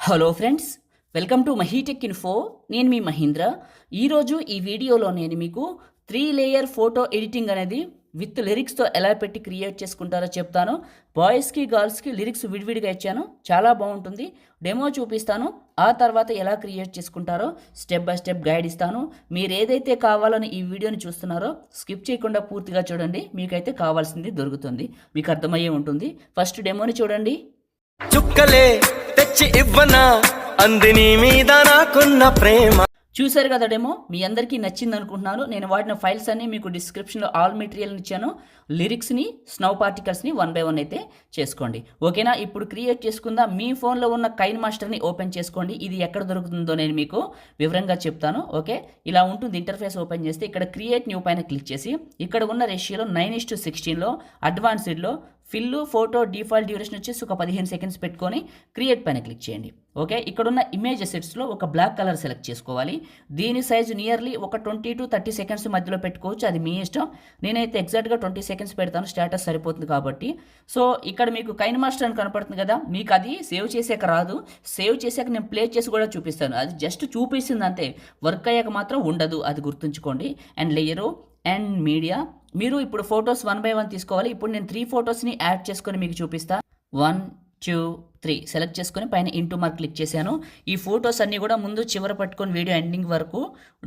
Hello friends, welcome to MahiTech info. నేను మీ మహీంద్ర. ఈరోజు ఈ వీడియోలో నేను మీకు 3 లేయర్ ఫోటో ఎడిటింగ్ అనేది విత్ లిరిక్స్తో ఎలా పెట్టి క్రియేట్ చేసుకుంటారో చెప్తాను. బాయ్స్కి గర్ల్స్కి లిరిక్స్ విడివిడిగా ఇచ్చాను, చాలా బాగుంటుంది. డెమో చూపిస్తాను, ఆ తర్వాత ఎలా క్రియేట్ చేసుకుంటారో స్టెప్ బై స్టెప్ గైడ్ ఇస్తాను. మీరు ఏదైతే కావాలని ఈ వీడియోని చూస్తున్నారో స్కిప్ చేయకుండా పూర్తిగా చూడండి, మీకైతే కావాల్సింది దొరుకుతుంది, మీకు అర్థమయ్యే ఉంటుంది. ఫస్ట్ డెమోని చూడండి. చుక్కలే తెచ్చి ఇవ్వనా అందిని మీద నాకున్న ప్రేమ. చూసారు కదా డెమో, మీ అందరికీ నచ్చింది అనుకుంటున్నాను. నేను వాడిన ఫైల్స్ అన్ని మీకు డిస్క్రిప్షన్లో ఆల్ మెటీరియల్ ఇచ్చాను. లిరిక్స్ని, స్నో పార్టికల్స్ని 1 by 1 అయితే చేసుకోండి, ఓకేనా? ఇప్పుడు క్రియేట్ చేసుకుందాం. మీ ఫోన్లో ఉన్న కైన్ మాస్టర్ని ఓపెన్ చేసుకోండి. ఇది ఎక్కడ దొరుకుతుందో నేను మీకు వివరంగా చెప్తాను, ఓకే? ఇలా ఉంటుంది ఇంటర్ఫేస్. ఓపెన్ చేస్తే ఇక్కడ క్రియేట్ న్యూ పైన క్లిక్ చేసి ఇక్కడ ఉన్న రేషియోలో 9:16లో అడ్వాన్స్డ్లో ఫిల్ ఫోటో డిఫాల్ట్ డ్యూరేషన్ వచ్చేసి ఒక 15 సెకండ్స్ పెట్టుకొని క్రియేట్ పైన క్లిక్ చేయండి, ఓకే? ఇక్కడున్న ఇమేజ్ అసెట్స్లో ఒక బ్లాక్ కలర్ సెలెక్ట్ చేసుకోవాలి. దీని సైజు నియర్లీ ఒక 20 to 30 సెకండ్స్ మధ్యలో పెట్టుకోవచ్చు, అది మీ ఇష్టం. నేనైతే ఎగ్జాక్ట్గా 20 సెకండ్స్ పెడతాను, స్టేటస్ సరిపోతుంది కాబట్టి. సో ఇక్కడ మీకు కైన్ మాస్టర్ అని కనపడుతుంది కదా, మీకు అది సేవ్ చేసాక రాదు. సేవ్ చేసాక నేను ప్లే చేసి కూడా చూపిస్తాను, అది జస్ట్ చూపిస్తుంది అంతే, వర్క్ అయ్యాక మాత్రం ఉండదు, అది గుర్తుంచుకోండి. అండ్ లేయరు అండ్ మీడియా, మీరు ఇప్పుడు ఫొటోస్ 1 by 1 తీసుకోవాలి. ఇప్పుడు నేను 3 ఫొటోస్ని యాడ్ చేసుకొని మీకు చూపిస్తా. 1, 2, 3 సెలెక్ట్ చేసుకొని పైన ఇంటూ మార్క్ క్లిక్ చేశాను. ఈ ఫొటోస్ అన్నీ కూడా ముందు చివర పట్టుకొని వీడియో ఎండింగ్ వరకు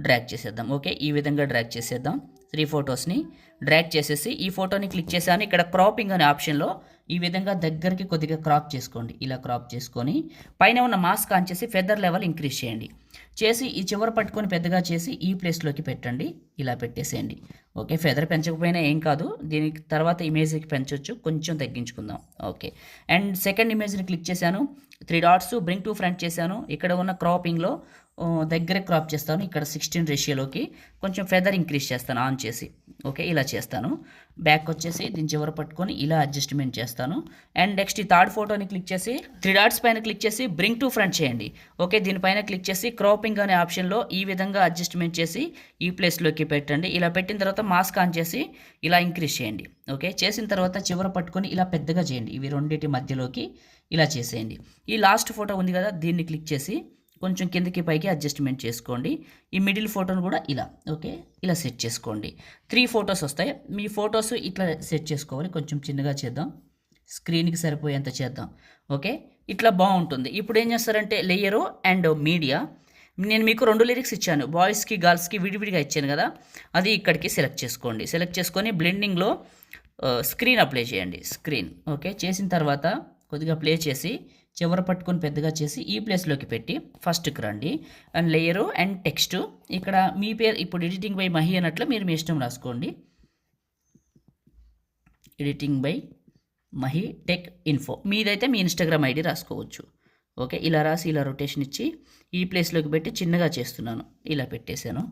డ్రాగ్ చేసేద్దాం, ఓకే? ఈ విధంగా డ్రాగ్ చేసేద్దాం. 3 ఫొటోస్ని డ్రాగ్ చేసేసి ఈ ఫోటోని క్లిక్ చేశాను. ఇక్కడ క్రాపింగ్ అనే ఆప్షన్లో ఈ విధంగా దగ్గరికి కొద్దిగా క్రాప్ చేసుకోండి. ఇలా క్రాప్ చేసుకొని పైన ఉన్న మాస్క్ ఆన్ చేసి ఫెదర్ లెవెల్ ఇంక్రీజ్ చేయండి. చేసి ఈ చివర పట్టుకొని పెద్దగా చేసి ఈ ప్లేస్లోకి పెట్టండి, ఇలా పెట్టేసేయండి, ఓకే? ఫెదర్ పెంచకపోయినా ఏం కాదు, దీనికి తర్వాత ఇమేజ్కి పెంచవచ్చు, కొంచెం తగ్గించుకుందాం, ఓకే? అండ్ సెకండ్ ఇమేజ్ని క్లిక్ చేశాను. 3 డాట్స్ బ్రింగ్ టు ఫ్రంట్ చేశాను. ఇక్కడ ఉన్న క్రాపింగ్లో దగ్గర క్రాప్ చేస్తాను. ఇక్కడ 16 రేషియోలోకి కొంచెం ఫెదర్ ఇంక్రీజ్ చేస్తాను ఆన్ చేసి, ఓకే? ఇలా చేస్తాను. బ్యాక్ వచ్చేసి దీని చివర పట్టుకొని ఇలా అడ్జస్ట్మెంట్ చేస్తాను. అండ్ నెక్స్ట్ ఈ థర్డ్ ఫోటోని క్లిక్ చేసి 3 డాట్స్ పైన క్లిక్ చేసి బ్రింగ్ టు ఫ్రంట్ చేయండి, ఓకే? దీనిపైన క్లిక్ చేసి క్రాపింగ్ అనే ఆప్షన్లో ఈ విధంగా అడ్జస్ట్మెంట్ చేసి ఈ ప్లేస్లోకి పెట్టండి. ఇలా పెట్టిన తర్వాత మాస్క్ ఆన్ చేసి ఇలా ఇంక్రీజ్ చేయండి, ఓకే? చేసిన తర్వాత చివర పట్టుకొని ఇలా పెద్దగా చేయండి, ఇవి రెండింటి మధ్యలోకి ఇలా చేసేయండి. ఈ లాస్ట్ ఫోటో ఉంది కదా, దీన్ని క్లిక్ చేసి కొంచెం కిందకి పైకి అడ్జస్ట్మెంట్ చేసుకోండి. ఈ మిడిల్ ఫోటోను కూడా ఇలా, ఓకే? ఇలా సెట్ చేసుకోండి. 3 ఫొటోస్ వస్తాయి. మీ ఫొటోస్ ఇట్లా సెట్ చేసుకోవాలి. కొంచెం చిన్నగా చేద్దాం, స్క్రీన్కి సరిపోయేంత చేద్దాం, ఓకే? ఇట్లా బాగుంటుంది. ఇప్పుడు ఏం చేస్తారంటే లేయరు అండ్ మీడియా, నేను మీకు 2 లిరిక్స్ ఇచ్చాను, బాయ్స్కి గర్ల్స్కి విడివిడిగా ఇచ్చాను కదా, అది ఇక్కడికి సెలెక్ట్ చేసుకోండి. సెలెక్ట్ చేసుకొని బ్లెండింగ్లో స్క్రీన్ అప్లై చేయండి, స్క్రీన్, ఓకే? చేసిన తర్వాత కొద్దిగా ప్లే చేసి చివర పట్టుకొని పెద్దగా చేసి ఈ ప్లేస్లోకి పెట్టి ఫస్ట్కి రండి. అండ్ లేయరు అండ్ టెక్స్ట్, ఇక్కడ మీ పేరు ఇప్పుడు ఎడిటింగ్ బై మహి అన్నట్లు మీరు మీ ఇష్టం రాసుకోండి. Editing by Mahi Tech Info, మీదైతే మీ ఇన్స్టాగ్రామ్ ఐడి రాసుకోవచ్చు, ఓకే? ఇలా రాసి ఇలా రొటేషన్ ఇచ్చి ఈ ప్లేస్లోకి పెట్టి చిన్నగా చేస్తున్నాను, ఇలా పెట్టేశాను.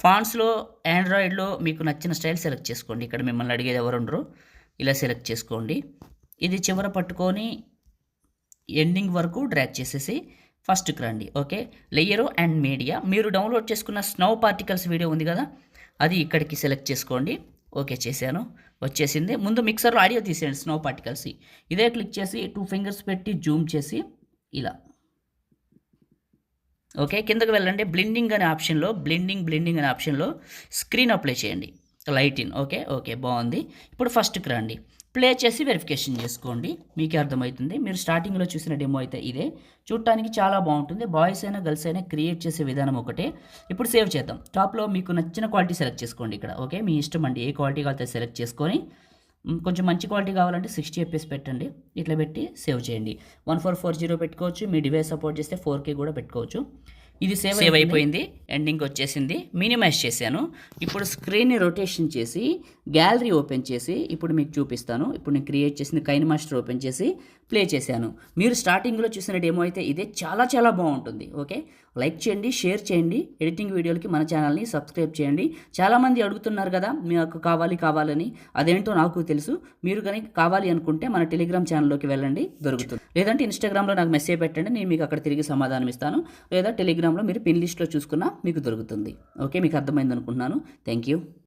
ఫాంట్స్లో ఆండ్రాయిడ్లో మీకు నచ్చిన స్టైల్ సెలెక్ట్ చేసుకోండి. ఇక్కడ మిమ్మల్ని అడిగేది ఎవరు ఉండరు, ఇలా సెలెక్ట్ చేసుకోండి. ఇది చివర పట్టుకొని ఎండింగ్ వరకు డ్రాగ్ చేసేసి ఫస్ట్కి రండి, ఓకే? లేయరు అండ్ మీడియా, మీరు డౌన్లోడ్ చేసుకున్న స్నో పార్టికల్స్ వీడియో ఉంది కదా, అది ఇక్కడికి సెలెక్ట్ చేసుకోండి, ఓకే? చేశాను, వచ్చేసింది. ముందు మిక్సర్లో ఆడియో తీసేయండి స్నో పార్టికల్స్. ఇదే క్లిక్ చేసి 2 ఫింగర్స్ పెట్టి జూమ్ చేసి ఇలా, ఓకే? కిందకి వెళ్ళండి. బ్లెండింగ్ అనే ఆప్షన్లో బ్లెండింగ్ అనే ఆప్షన్లో స్క్రీన్ అప్లై చేయండి, లైట్ ఇన్, ఓకే? ఓకే, బాగుంది. ఇప్పుడు ఫస్ట్కి రండి, ప్లే చేసి వెరిఫికేషన్ చేసుకోండి, మీకే అర్థమవుతుంది. మీరు స్టార్టింగ్లో చూసిన డెమో అయితే ఇదే, చూడటానికి చాలా బాగుంటుంది. బాయ్స్ అయినా గర్ల్స్ అయినా క్రియేట్ చేసే విధానం ఒకటే. ఇప్పుడు సేవ్ చేద్దాం. టాప్లో మీకు నచ్చిన క్వాలిటీ సెలెక్ట్ చేసుకోండి ఇక్కడ, ఓకే? మీ ఇష్టం అండి, ఏ క్వాలిటీ కావాలంటే సెలెక్ట్ చేసుకొని కొంచెం మంచి క్వాలిటీ కావాలంటే 60 fps పెట్టండి, ఇట్లా పెట్టి సేవ్ చేయండి. 1440 పెట్టుకోవచ్చు, మీ డివైస్ సపోర్ట్ చేస్తే 4K కూడా పెట్టుకోవచ్చు. ఇది సేవ్ అయిపోయింది, ఎండింగ్ వచ్చేసింది. మినిమైజ్ చేశాను. ఇప్పుడు స్క్రీన్ని రొటేషన్ చేసి గ్యాలరీ ఓపెన్ చేసి ఇప్పుడు మీకు చూపిస్తాను. ఇప్పుడు నేను క్రియేట్ చేసిన కైన్ మాస్టర్ ఓపెన్ చేసి ప్లే చేశాను. మీరు స్టార్టింగ్లో చూసిన డెమో అయితే ఇదే, చాలా చాలా బాగుంటుంది, ఓకే? లైక్ చేయండి, షేర్ చేయండి. ఎడిటింగ్ వీడియోలకి మన ఛానల్ని సబ్స్క్రైబ్ చేయండి. చాలామంది అడుగుతున్నారు కదా మీకు కావాలని, అదేంటో నాకు తెలుసు. మీరు కానీ కావాలి అనుకుంటే మన టెలిగ్రామ్ ఛానల్లోకి వెళ్ళండి, దొరుకుతుంది. లేదంటే ఇన్స్టాగ్రామ్లో నాకు మెసేజ్ పెట్టండి, నేను మీకు అక్కడ తిరిగి సమాధానం ఇస్తాను. లేదా టెలిగ్రామ్లో మీరు పిన్ లిస్ట్లో చూసుకున్నా మీకు దొరుకుతుంది, ఓకే? మీకు అర్థమైంది అనుకుంటున్నాను. Thank you.